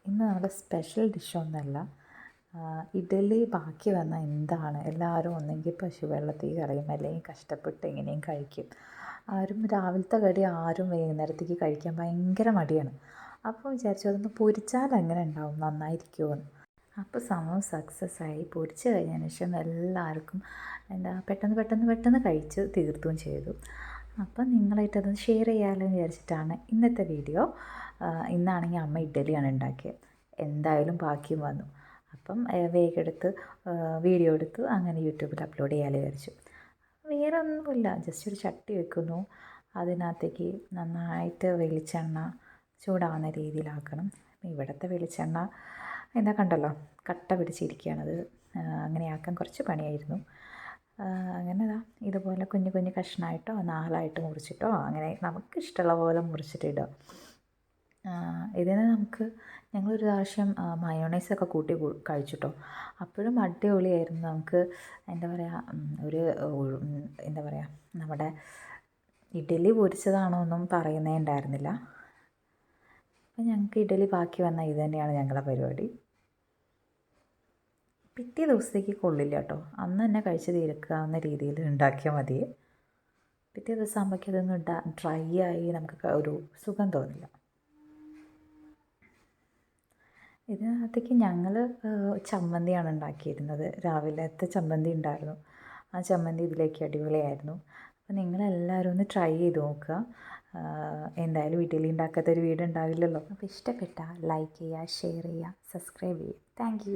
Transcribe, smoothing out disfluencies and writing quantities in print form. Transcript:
ഇന്ന് നമ്മുടെ സ്പെഷ്യൽ ഡിഷൊന്നുമല്ല. ഇഡ്ഡലി ബാക്കി വന്നാൽ എന്താണ്, എല്ലാവരും ഒന്നെങ്കിൽ പശുവെള്ളത്തിൽ കളയും, അല്ലെങ്കിൽ കഷ്ടപ്പെട്ട് എങ്ങനെയും കഴിക്കും. രാവിലത്തെ കടി ആരും വൈകുന്നേരത്തേക്ക് കഴിക്കാൻ ഭയങ്കര മടിയാണ്. അപ്പോൾ വിചാരിച്ചു അതൊന്ന് പൊരിച്ചാൽ എങ്ങനെ ഉണ്ടാവും, നന്നായിരിക്കുമോ എന്ന്. അപ്പോൾ സംഭവം സക്സസ്സായി. പൊരിച്ച് കഴിഞ്ഞതിന് ശേഷം എല്ലാവർക്കും പെട്ടെന്ന് കഴിച്ച് തീർത്തുകയും ചെയ്തു. അപ്പം നിങ്ങളായിട്ടത് ഷെയർ ചെയ്യാമല്ലോ എന്ന് വിചാരിച്ചിട്ടാണ് ഇന്നത്തെ വീഡിയോ. ഇന്നാണെങ്കിൽ അമ്മ ഇഡ്ഡലിയാണ് ഉണ്ടാക്കിയത്. എന്തായാലും ബാക്കിയും വന്നു. അപ്പം വേഗം എടുത്ത് വീഡിയോ എടുത്ത് അങ്ങനെ യൂട്യൂബിൽ അപ്ലോഡ് ചെയ്യാമെന്ന് വിചാരിച്ചു. വേറെ ഒന്നുമില്ല, ജസ്റ്റ് ഒരു ചട്ടി വെക്കുന്നു. അതിനകത്തേക്ക് നന്നായിട്ട് വെളിച്ചെണ്ണ ചൂടാവുന്ന രീതിയിലാക്കണം. ഇവിടുത്തെ വെളിച്ചെണ്ണ എന്താ കണ്ടല്ലോ, കട്ട പിടിച്ചിരിക്കുകയാണത്. അങ്ങനെയാക്കാൻ കുറച്ച് പണിയായിരുന്നു. അങ്ങനെ ഇതുപോലെ കുഞ്ഞു കുഞ്ഞു കഷ്ണമായിട്ടോ 4ആയിട്ട് മുറിച്ചിട്ടോ അങ്ങനെ നമുക്കിഷ്ടമുള്ള പോലെ മുറിച്ചിട്ടിടുക. ഇതിന് ഞങ്ങളൊരു പ്രാവശ്യം മയോണൈസൊക്കെ കൂട്ടി കഴിച്ചിട്ടോ. അപ്പോഴും അടിപൊളിയായിരുന്നു. നമുക്ക് എന്താ പറയുക, എന്താ പറയുക, നമ്മുടെ ഇഡ്ഡലി പൊരിച്ചതാണോ ഒന്നും പറയുന്നേ ഉണ്ടായിരുന്നില്ല. അപ്പം ഞങ്ങൾക്ക് ഇഡ്ഡലി ബാക്കി വന്നാൽ ഇത് തന്നെയാണ് ഞങ്ങളുടെ പരിപാടി. പിറ്റേ ദിവസത്തേക്ക് കൊള്ളില്ല കേട്ടോ, അന്ന് തന്നെ കഴിച്ച് തീർക്കാവുന്ന രീതിയിൽ ഉണ്ടാക്കിയാൽ മതി. പിറ്റേ ദിവസം ആകുമ്പോഴേക്കും അതൊന്ന് ഡ്രൈ ആയി നമുക്ക് ഒരു സുഖം തോന്നില്ല. ഇതിനകത്തേക്ക് ഞങ്ങൾ ചമ്മന്തിയാണ് ഉണ്ടാക്കിയിരുന്നത്. രാവിലത്തെ ചമ്മന്തി ഉണ്ടായിരുന്നു. ആ ചമ്മന്തി ഇതിലേക്ക് അടിപൊളിയായിരുന്നു. അപ്പോൾ നിങ്ങളെല്ലാവരും ഒന്ന് ട്രൈ ചെയ്ത് നോക്കുക. എന്തായാലും ഇഡ്ഡലി ഉണ്ടാക്കാത്തൊരു വീട് ഉണ്ടാവില്ലല്ലോ. അപ്പോൾ ഇഷ്ടപ്പെട്ടാൽ ലൈക്ക് ചെയ്യുക, ഷെയർ ചെയ്യുക, സബ്സ്ക്രൈബ് ചെയ്യുക. താങ്ക്